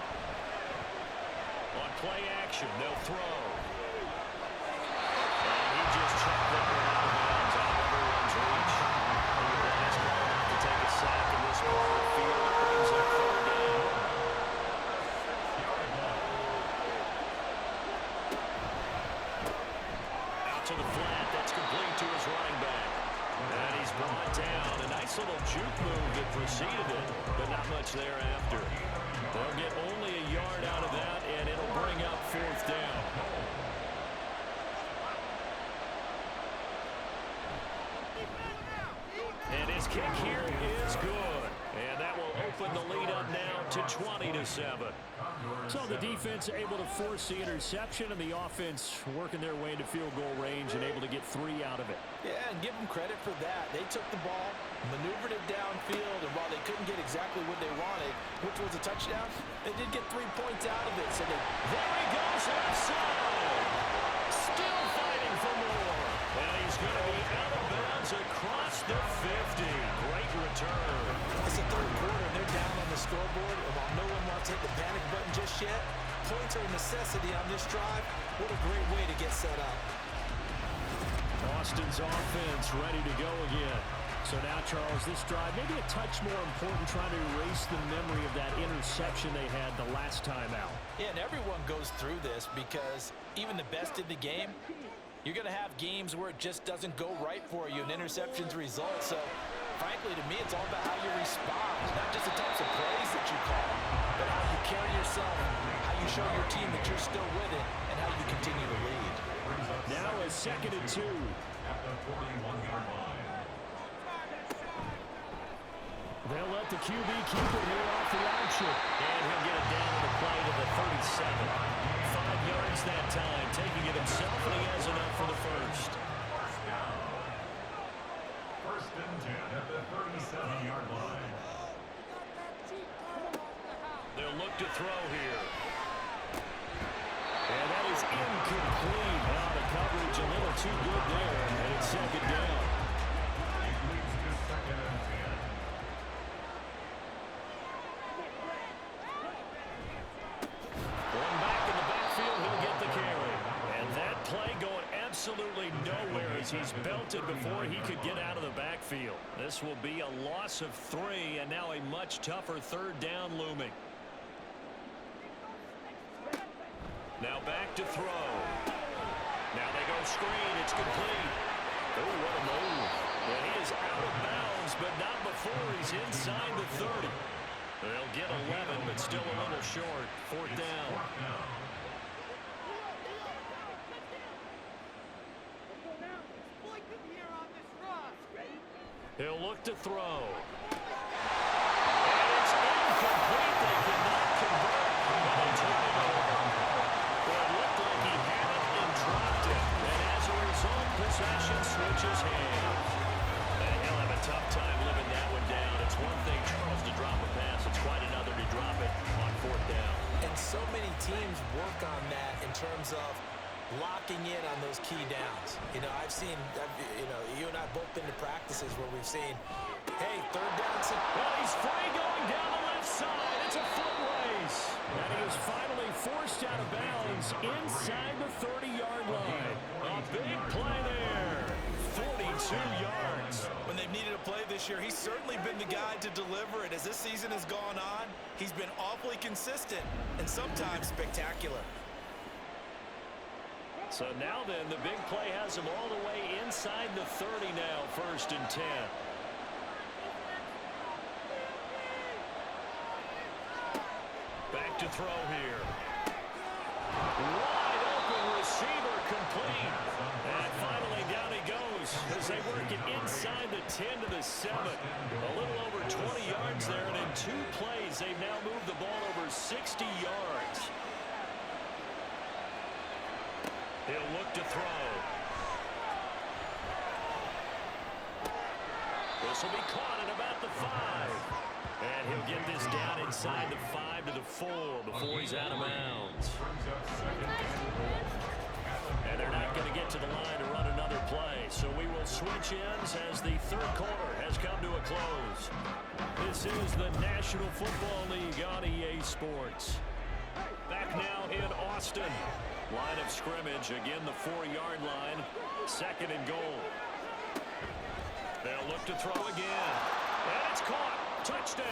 Speaker 4: On play action, they'll throw. And he just chucked it right out of bounds out of everyone's reach. He's going to have to take a sack in this part of the field. It brings up 3rd down. Out to the flat. That's complete to his running back. And he's brought down. A nice little juke move that preceded it, but not much thereafter. They'll get only a yard out of that, and it'll bring up 4th down. And his kick here is good. And that will open the lead up now to 20-7. So the defense able to force the interception, and the offense working their way into field goal range and able to get 3 out of it.
Speaker 3: Yeah, and give them credit for that. They took the ball, maneuvered it downfield, and while they couldn't get exactly what they wanted, which was a touchdown, they did get 3 points out of it. So there
Speaker 4: he goes left side. Still fighting for more. And he's going to be out of bounds across the 50. Great return.
Speaker 3: It's the third quarter, and they're down on the scoreboard, and while no one wants to hit the panic button just yet, points are a necessity on this drive. What a great way to get set up.
Speaker 4: Austin's offense ready to go again. So now, Charles, this drive maybe a touch more important, trying to erase the memory of that interception they had the last time out.
Speaker 3: Yeah, and everyone goes through this, because even the best in the game, you're going to have games where it just doesn't go right for you, and interceptions result. So, frankly, to me, it's all about how you respond, not just the types of plays that you call, but how you carry yourself, how you show your team that you're still with it, and how you continue to lead.
Speaker 4: Now a 2nd and 2.
Speaker 6: At the 41-yard line.
Speaker 4: They'll let the QB keep it here off the action. And he'll get it down to the play to the 37. 5 yards that time, taking it himself, and he has enough for the 1st.
Speaker 6: 1st and 10 at the 37-yard line.
Speaker 4: They'll look to throw here. And that is incomplete. Now the coverage a little too good there, and it's 2nd down.
Speaker 6: It leads to 2nd and 10.
Speaker 4: One back in the backfield, he'll get the carry. And that play going absolutely nowhere as he's belted before he could get out of the backfield. This will be a loss of 3, and now a much tougher 3rd down looming. Now back to throw. Now they go screen. It's complete. Oh, what a move. And he is out of bounds, but not before he's inside the 30. They'll get 11, but still a little short. 4th down. He'll look to throw. And it's incomplete. They could not convert. But they turn it over. Well, it looked like he had it and dropped it. And as a result, possession switches hands. And he'll have a tough time living that one down. It's one thing, Charles, to drop a pass. It's quite another to drop it on 4th down.
Speaker 3: And so many teams work on that in terms of locking in on those key downs. You know, you and I have both been to practices where we've seen, hey, third down.
Speaker 4: Well, he's free going down the left side. It's a foot race. And he is finally forced out of bounds inside the 30-yard line. A big play there. 42 yards.
Speaker 3: When they've needed a play this year, he's certainly been the guy to deliver it. As this season has gone on, he's been awfully consistent and sometimes spectacular.
Speaker 4: So now then, the big play has him all the way inside the 30 now, 1st and 10. Back to throw here. Wide open receiver complete. And finally down he goes as they work it inside the 10 to the 7. A little over 20 yards there, and in 2 plays they've now moved the ball over 60 yards. He'll look to throw. This will be caught at about the 5. And he'll get this down inside the 5 to the 4 before he's out of bounds. And they're not going to get to the line to run another play. So we will switch ends as the 3rd quarter has come to a close. This is the National Football League on EA Sports. Back now in Austin. Line of scrimmage, again the 4-yard line. 2nd and goal. They'll look to throw again. And it's caught. Touchdown.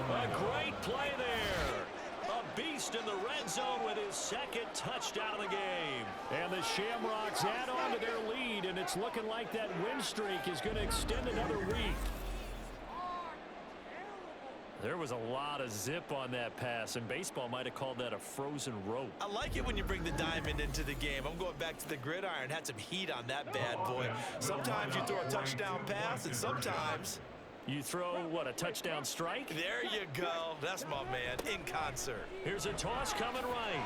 Speaker 4: A great play there. A beast in the red zone with his 2nd touchdown of the game. And the Shamrocks add on to their lead, and it's looking like that win streak is going to extend another week. There was a lot of zip on that pass, and baseball might have called that a frozen rope.
Speaker 3: I like it when you bring the diamond into the game. I'm going back to the gridiron. Had some heat on that bad boy. Sometimes you throw a touchdown pass, and sometimes
Speaker 4: you throw, what, a touchdown strike?
Speaker 3: There you go. That's my man, in concert.
Speaker 4: Here's a toss coming right.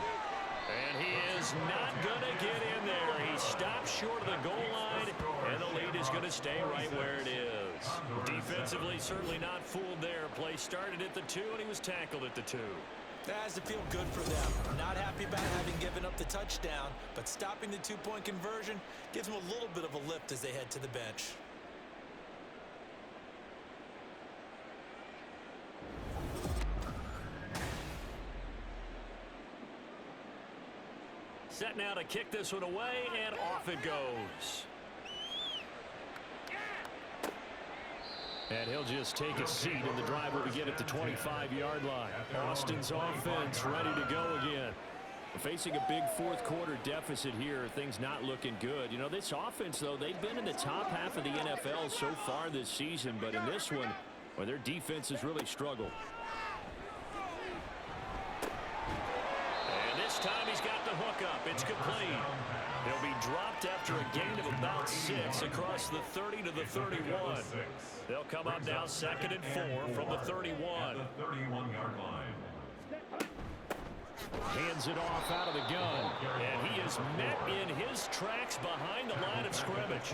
Speaker 4: And he is not going to get in there. He stops short of the goal line, and the lead is going to stay right where it is. Defensively, certainly not fooled there. Play started at the 2, and he was tackled at the 2.
Speaker 3: That has to feel good for them. Not happy about having given up the touchdown, but stopping the 2-point conversion gives them a little bit of a lift as they head to the bench.
Speaker 4: Set now to kick this one away, and off it goes. And he'll just take a seat, and the drive will begin at the 25-yard line. Austin's offense ready to go again. Facing a big 4th quarter deficit here, things not looking good. You know, this offense, though, they've been in the top half of the NFL so far this season, but in this one, well, their defense has really struggled. This time he's got the hook up. It's complete. He'll be dropped after a gain of about 6 across the 30 to the 31. They'll come up now 2nd and 4 from the 31.
Speaker 6: The 31-yard line.
Speaker 4: Hands it off out of the gun. And he is met in his tracks behind the line of scrimmage.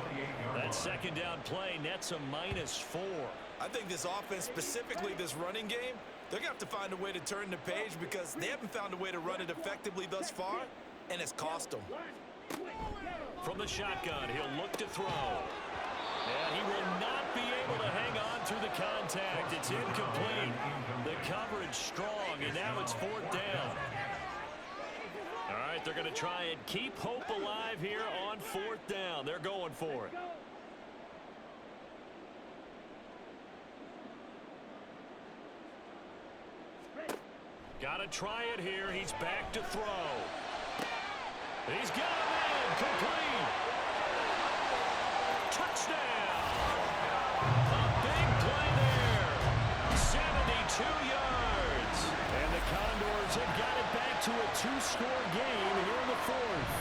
Speaker 4: That 2nd down play nets a -4.
Speaker 3: I think this offense, specifically this running game, they're going to have to find a way to turn the page because they haven't found a way to run it effectively thus far, and it's cost them.
Speaker 4: From the shotgun, he'll look to throw. And he will not be able to hang on through the contact. It's incomplete. The coverage strong, and now it's 4th down. All right, they're going to try and keep hope alive here on 4th down. They're going for it. Got to try it here. He's back to throw. He's got him in. Complete. Touchdown. A big play there. 72 yards. And the Condors have got it back to a 2-score game here in the 4th.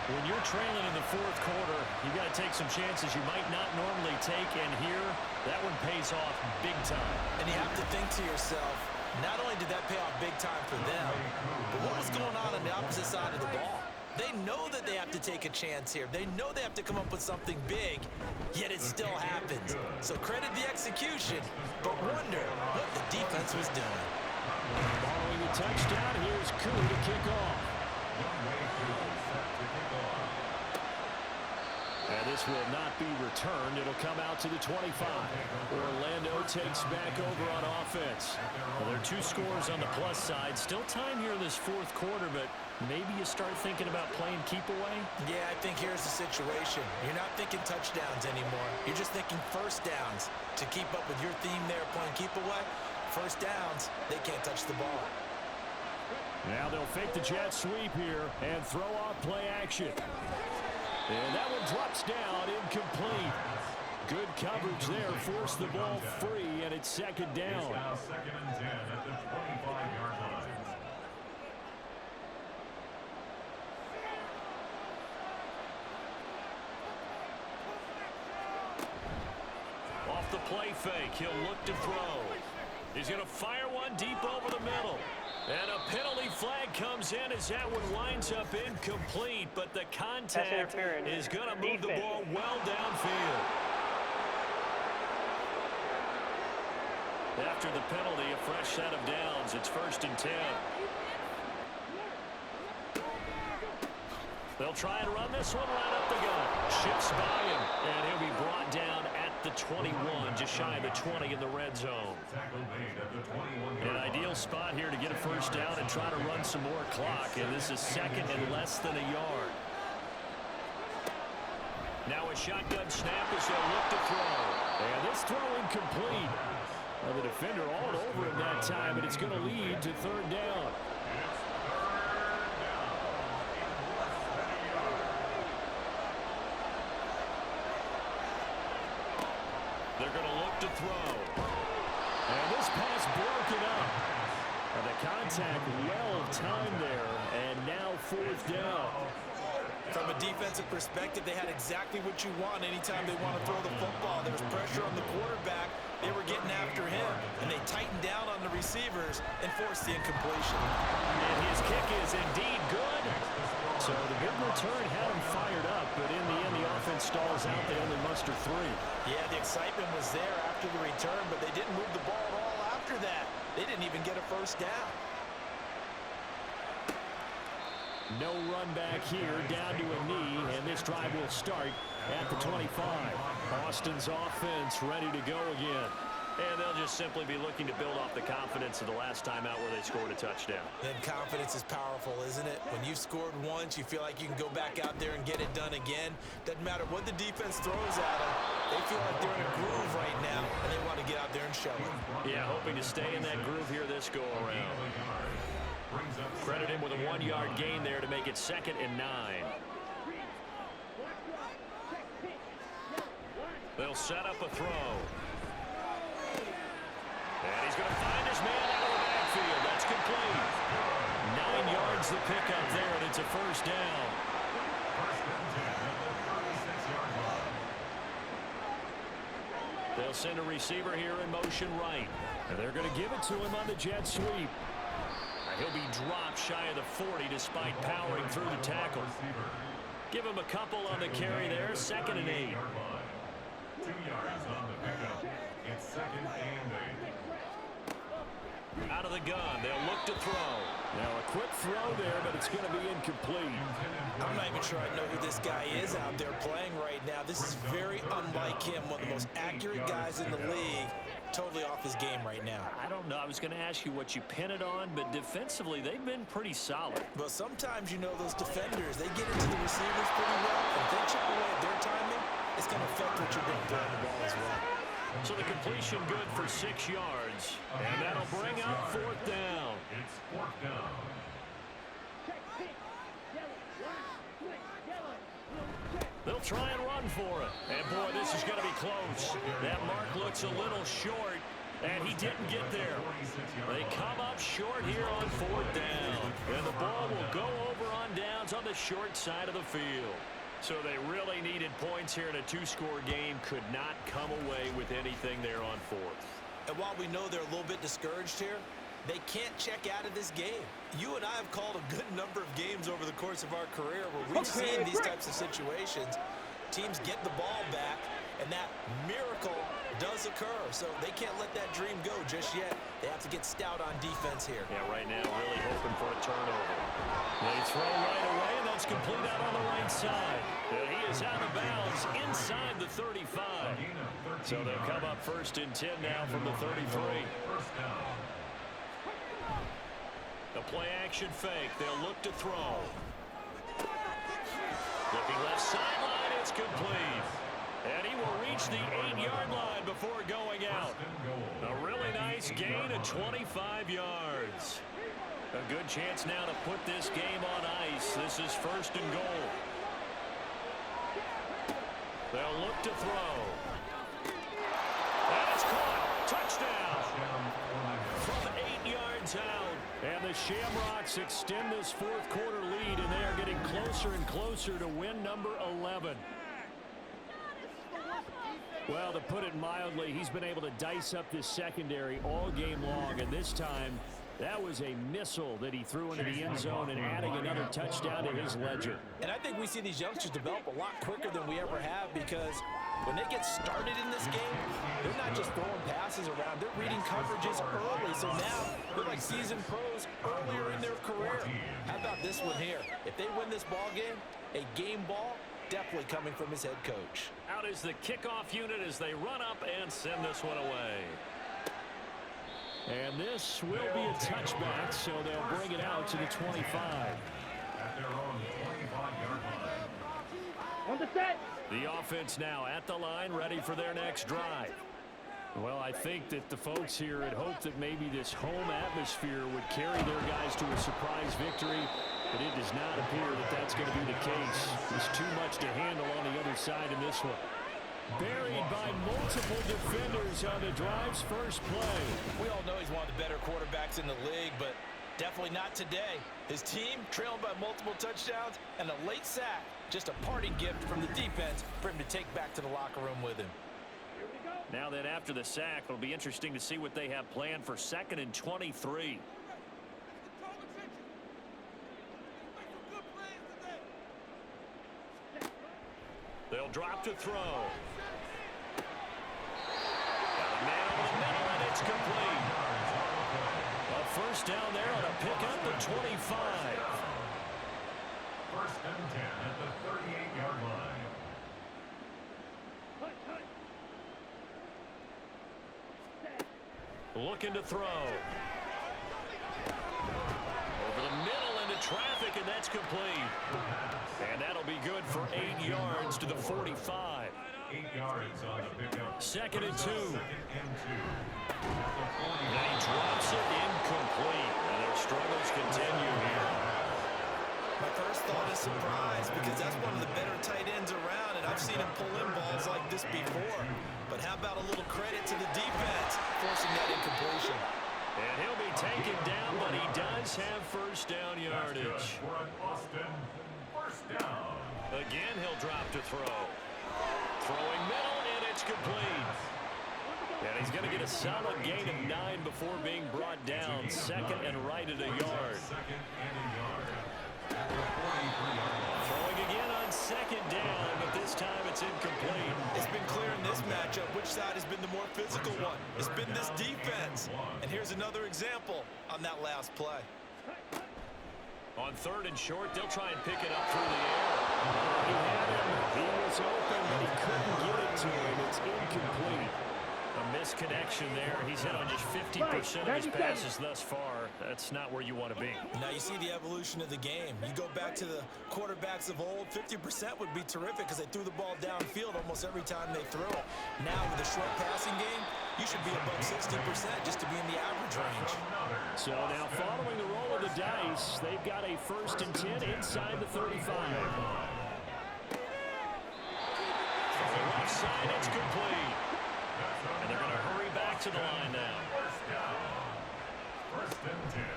Speaker 4: When you're trailing in the 4th quarter, you got to take some chances you might not normally take, and here, that one pays off big time.
Speaker 3: And you have to think to yourself, not only did that pay off big time for them, but what was going on the opposite side of the ball? They know that they have to take a chance here. They know they have to come up with something big, yet it still happens. So credit the execution, but wonder what the defense was doing.
Speaker 4: Following the touchdown, here's Koo to kick off. And this will not be returned. It'll come out to the 25. Orlando takes back over on offense. Well, there are two scores on the plus side. Still time here in this fourth quarter, but maybe you start thinking about playing keep away?
Speaker 3: Yeah, I think here's the situation. You're not thinking touchdowns anymore. You're just thinking first downs. To keep up with your theme there, playing keep away, first downs, they can't touch the ball.
Speaker 4: Now they'll fake the jet sweep here and throw off play action. And that one drops down, incomplete. Good coverage there, forced the ball free, and it's second down.
Speaker 6: Now second and 10 at the 25-yard line.
Speaker 5: Off the play fake, he'll look to throw. He's going to fire one deep over the middle. And a penalty flag comes in as that one winds up incomplete, but the contact is going to move the ball well downfield. After the penalty, a fresh set of downs. It's first and 10. They'll try and run this one right up the gut. Shifts by him, and he'll be brought down at the 21, just shy of the 20 in the red zone. An ideal spot here to get a first down and try to run some more clock, and this is second and less than a yard. Now a shotgun snap as they'll look to throw.
Speaker 4: And this throw incomplete. Well, the defender all over him that time, and it's going to lead to third down.
Speaker 5: They're going to look to throw.
Speaker 4: And this pass broken up. And the contact well timed there, and now fourth down.
Speaker 3: From a defensive perspective, they had exactly what you want anytime they want to throw the football. There was pressure on the quarterback. They were getting after him, and they tightened down on the receivers and forced the incompletion.
Speaker 5: And his kick is indeed good.
Speaker 4: So the big return had him fired up, but in the end, the offense stalls out. They only muster 3.
Speaker 3: Yeah, the excitement was there after the return, but they didn't move the ball at all after that. They didn't even get a first down.
Speaker 4: No run back here, down to a knee, and this drive will start at the 25. Austin's offense ready to go again.
Speaker 5: And they'll just simply be looking to build off the confidence of the last time out where they scored a touchdown.
Speaker 3: And confidence is powerful, isn't it? When you've scored once, you feel like you can go back out there and get it done again. Doesn't matter what the defense throws at them. They feel like they're in a groove right now, and they want to get out there and show it.
Speaker 5: Yeah, hoping to stay in that groove here this go-around. Credit him with a 1-yard gain there to make it second and 9. They'll set up a throw. And he's going to find his man out of the backfield. That's complete. 9 yards the pickup there, and it's a first down. They'll send a receiver here in motion right.
Speaker 4: And they're going to give it to him on the jet sweep.
Speaker 5: He'll be dropped shy of the 40 despite powering through the tackle. Give him a couple on the carry there, second and 8.
Speaker 6: 2 yards on the pickup. It's second and 8.
Speaker 5: Out of the gun, they'll look to throw.
Speaker 4: Now a quick throw there, but it's going to be incomplete.
Speaker 3: I'm not even sure I know who this guy is out there playing right now. This is very unlike him, one of the most accurate guys in the league. Totally off his game right now.
Speaker 5: I don't know. I was going to ask you what you pin it on, but defensively, they've been pretty solid.
Speaker 3: Well, sometimes, you know, those defenders, they get into the receivers pretty well. If they chip away at their timing, it's going to affect what you're going to throw on the ball as well.
Speaker 5: So the completion good for 6 yards, and that'll bring up fourth down.
Speaker 6: It's fourth down.
Speaker 5: They'll try and run for it. And, boy, this is going to be close. That mark looks a little short, and he didn't get there. They come up short here on fourth down, and the ball will go over on downs on the short side of the field. So they really needed points here in a 2-score game. Could not come away with anything there on fourth.
Speaker 3: And while we know they're a little bit discouraged here, they can't check out of this game. You and I have called a good number of games over the course of our career where we've seen these types of situations. Teams get the ball back, and that miracle does occur. So they can't let that dream go just yet. They have to get stout on defense here.
Speaker 5: Yeah, right now really hoping for a turnover. They throw right away, and that's complete out on the right side. And he is out of bounds inside the 35. So they'll come up 1st and 10 now from the 33. The play-action fake. They'll look to throw. Looking left sideline, it's complete. And he will reach the 8-yard line before going out. A really nice gain of 25 yards. A good chance now to put this game on ice. This is 1st and goal. They'll look to throw. And it's caught. Touchdown. From 8 yards out. And the Shamrocks extend this 4th quarter lead, and they are getting closer and closer to win number 11. Well, to put it mildly, he's been able to dice up this secondary all game long, and this time that was a missile that he threw into the end zone and adding another touchdown to his ledger.
Speaker 3: And I think we see these youngsters develop a lot quicker than we ever have, because when they get started in this game, they're not just throwing passes around. They're reading coverages early. So now they're like seasoned pros earlier in their career. How about this one here? If they win this ball game, a game ball, definitely coming from his head coach.
Speaker 5: Out is the kickoff unit as they run up and send this one away.
Speaker 4: And this will be a touchback, so they'll bring it out to the 25.
Speaker 6: At their own 25-yard line.
Speaker 7: On the set.
Speaker 5: The offense now at the line, ready for their next drive.
Speaker 4: Well, I think that the folks here had hoped that maybe this home atmosphere would carry their guys to a surprise victory, but it does not appear that that's going to be the case. There's too much to handle on the other side in this one. Buried by multiple defenders on the drive's first play.
Speaker 3: We all know he's one of the better quarterbacks in the league, but definitely not today. His team trailing by multiple touchdowns and a late sack. Just a parting gift from the defense for him to take back to the locker room with him.
Speaker 5: Now that after the sack, it'll be interesting to see what they have planned for 2nd and 23. They'll drop to throw. Got a man over the middle, and it's complete. A 1st down there on a pickup at 25.
Speaker 6: 1st and 10 at the 38-yard line.
Speaker 5: Looking to throw. Over the middle into traffic, and that's complete. And that'll be good for 8 yards to the 45.
Speaker 6: 8 yards on the pickup.
Speaker 5: 2nd and 2.
Speaker 6: 2nd and 2.
Speaker 5: And he drops it incomplete. And their struggles continue here.
Speaker 3: My first thought is surprise, because that's one of the better tight ends around, and I've seen him pull in balls like this before. But how about a little credit to the defense forcing that incompletion?
Speaker 5: And he'll be taken down, but he does have 1st down yardage.
Speaker 6: For an Austin 1st down.
Speaker 5: Again, he'll drop to throw. Throwing middle, and it's complete. And he's going to get a solid gain of 9 before being brought down. 2nd and right at a yard.
Speaker 6: 2nd and a yard. At the 43-yard line.
Speaker 5: Throwing again on 2nd down, but this time it's incomplete.
Speaker 3: It's been clear in this matchup which side has been the more physical one. It's been this defense. And here's another example on that last play.
Speaker 5: On 3rd and short, they'll try and pick it up through the air.
Speaker 4: He had him. He was open, but he couldn't get it to him. It's incomplete.
Speaker 5: A misconnection there. He's hit on just 50% of his passes thus far. That's not where you want to be.
Speaker 3: Now you see the evolution of the game. You go back to the quarterbacks of old, 50% would be terrific because they threw the ball downfield almost every time they threw it. Now with a short passing game, you should be above 60% just to be in the average range.
Speaker 4: So now following the roll of the dice, they've got a 1st and 10 inside the 35.
Speaker 5: From the left side, it's complete. And they're going to hurry back to the line now.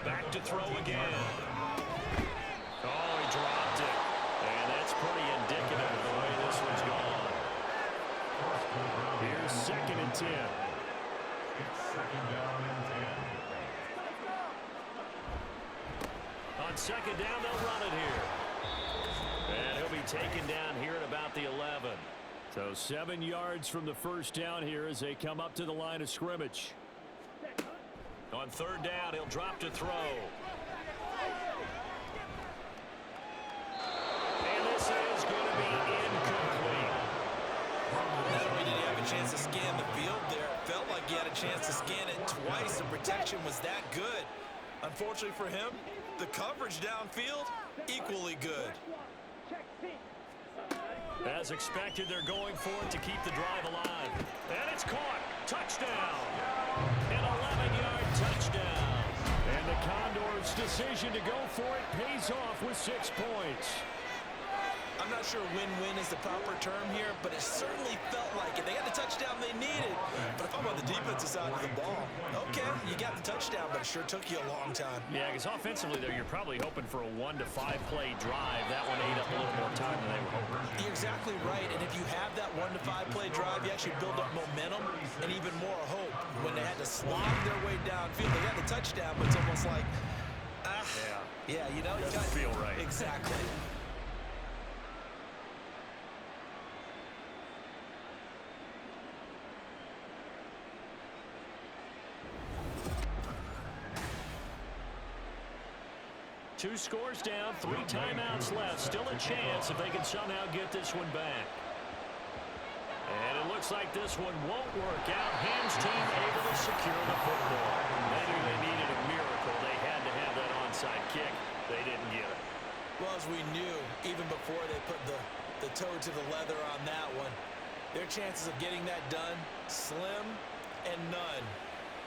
Speaker 5: Back to throw again. Oh, he dropped it. And that's pretty indicative of the way this one's gone.
Speaker 4: Here's 2nd and 10.
Speaker 6: It's 2nd down and 10.
Speaker 5: On 2nd down, they'll run it here. And he'll be taken down here at about the 11.
Speaker 4: So 7 yards from the first down here as they come up to the line of scrimmage.
Speaker 5: On third down, he'll drop to throw. And this is going to be incomplete.
Speaker 3: Not only did he have a chance to scan the field there, it felt like he had a chance to scan it twice. The protection was that good. Unfortunately for him, the coverage downfield, equally good.
Speaker 5: As expected, they're going for it to keep the drive alive. And it's caught. Touchdown. An 11-yard touchdown.
Speaker 4: And the Condors' decision to go for it pays off with 6 points.
Speaker 3: I'm not sure win-win is the proper term here, but it certainly felt like it. They got the touchdown they needed. But if I'm on the defensive side of the ball, okay, you got the touchdown, but it sure took you a long time.
Speaker 5: Yeah, because offensively there, you're probably hoping for a 1 to 5 play drive. That one ate up a little more time than they were hoping.
Speaker 3: You're exactly right, and if you have that 1 to 5 play drive, you actually build up momentum and even more hope. When they had to slog their way downfield, they got the touchdown, but it's almost like, yeah, you know,
Speaker 5: Doesn't feel right.
Speaker 3: Exactly.
Speaker 5: Two scores down, 3 timeouts left. Still a chance if they can somehow get this one back. And it looks like this one won't work out. Ham's team able to secure the football. They knew they needed a miracle. They had to have that onside kick. They didn't get it.
Speaker 3: Well, as we knew, even before they put the toe to the leather on that one, their chances of getting that done, slim and none.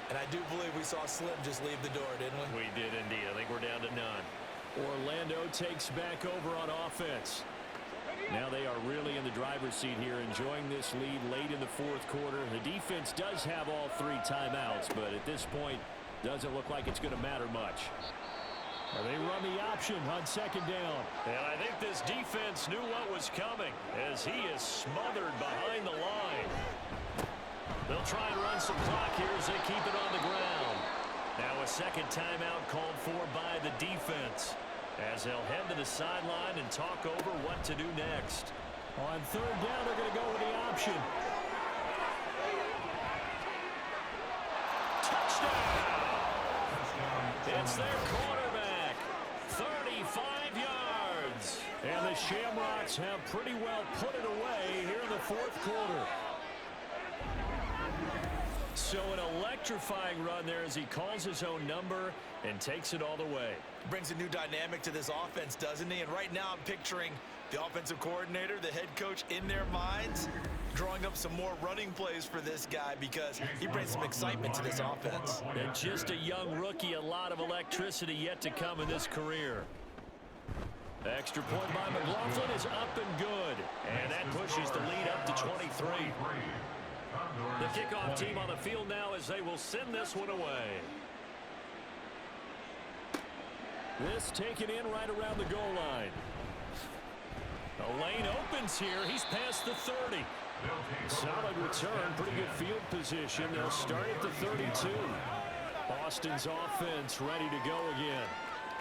Speaker 3: And I do believe we saw Slim just leave the door, didn't we?
Speaker 5: We did indeed. I think we're down to none.
Speaker 4: Orlando takes back over on offense. Now they are really in the driver's seat here, enjoying this lead late in the fourth quarter. The defense does have all 3 timeouts, but at this point, doesn't look like it's going to matter much. They run the option on second down.
Speaker 5: And I think this defense knew what was coming as he is smothered behind the line. They'll try and run some clock here as they keep it on the ground. Now a second timeout called for by the defense as they'll head to the sideline and talk over what to do next.
Speaker 4: On third down, they're going to go with the option.
Speaker 5: Touchdown! It's their quarterback. 35 yards.
Speaker 4: And the Shamrocks have pretty well put it away here in the fourth quarter.
Speaker 5: So an electrifying run there as he calls his own number and takes it all the way.
Speaker 3: Brings a new dynamic to this offense, doesn't he? And right now I'm picturing the offensive coordinator, the head coach in their minds, drawing up some more running plays for this guy because he brings some excitement to this offense.
Speaker 5: And just a young rookie, a lot of electricity yet to come in this career. Extra point by McLaughlin is up and good. And that pushes the lead up to 23. The kickoff team on the field now as they will send this one away.
Speaker 4: This taken in right around the goal line.
Speaker 5: The lane opens here. He's past the 30.
Speaker 4: Solid return, pretty good field position. They'll start at the 32. Boston's offense ready to go again.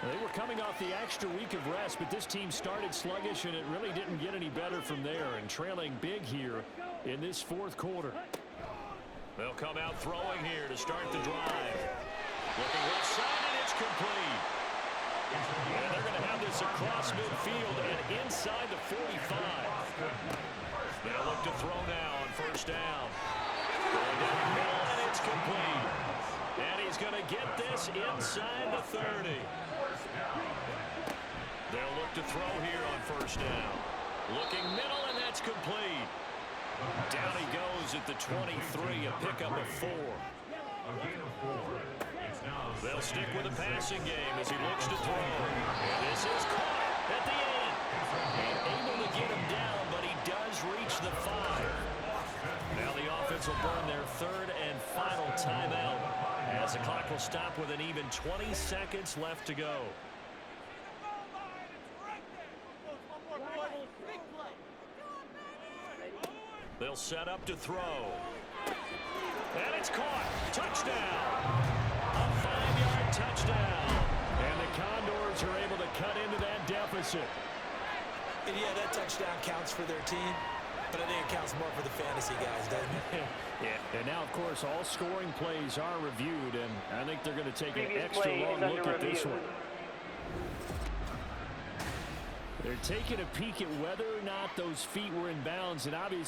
Speaker 4: They were coming off the extra week of rest, but this team started sluggish, and it really didn't get any better from there, and trailing big here in this fourth quarter.
Speaker 5: They'll come out throwing here to start the drive. Looking left side, and it's complete. And they're going to have this across midfield and inside the 45. They'll look to throw now on first down. Going down the middle, and it's complete. And he's going to get this inside the 30. They'll look to throw here on first down. Looking middle, and that's complete. Down he goes at the 23, a pickup of 4. They'll stick with the passing game as he looks to throw. And this is caught at the end. And able to get him down, but he does reach the 5. Now the offense will burn their third and final timeout as the clock will stop with an even 20 seconds left to go. They'll set up to throw. And it's caught. Touchdown. A 5-yard touchdown.
Speaker 4: And the Condors are able to cut into that deficit.
Speaker 3: And yeah, that touchdown counts for their team. But I think it counts more for the fantasy guys, doesn't it?
Speaker 4: Yeah. And now, of course, all scoring plays are reviewed, and I think they're going to take an extra long look at this one. They're taking a peek at whether or not those feet were in bounds, and obviously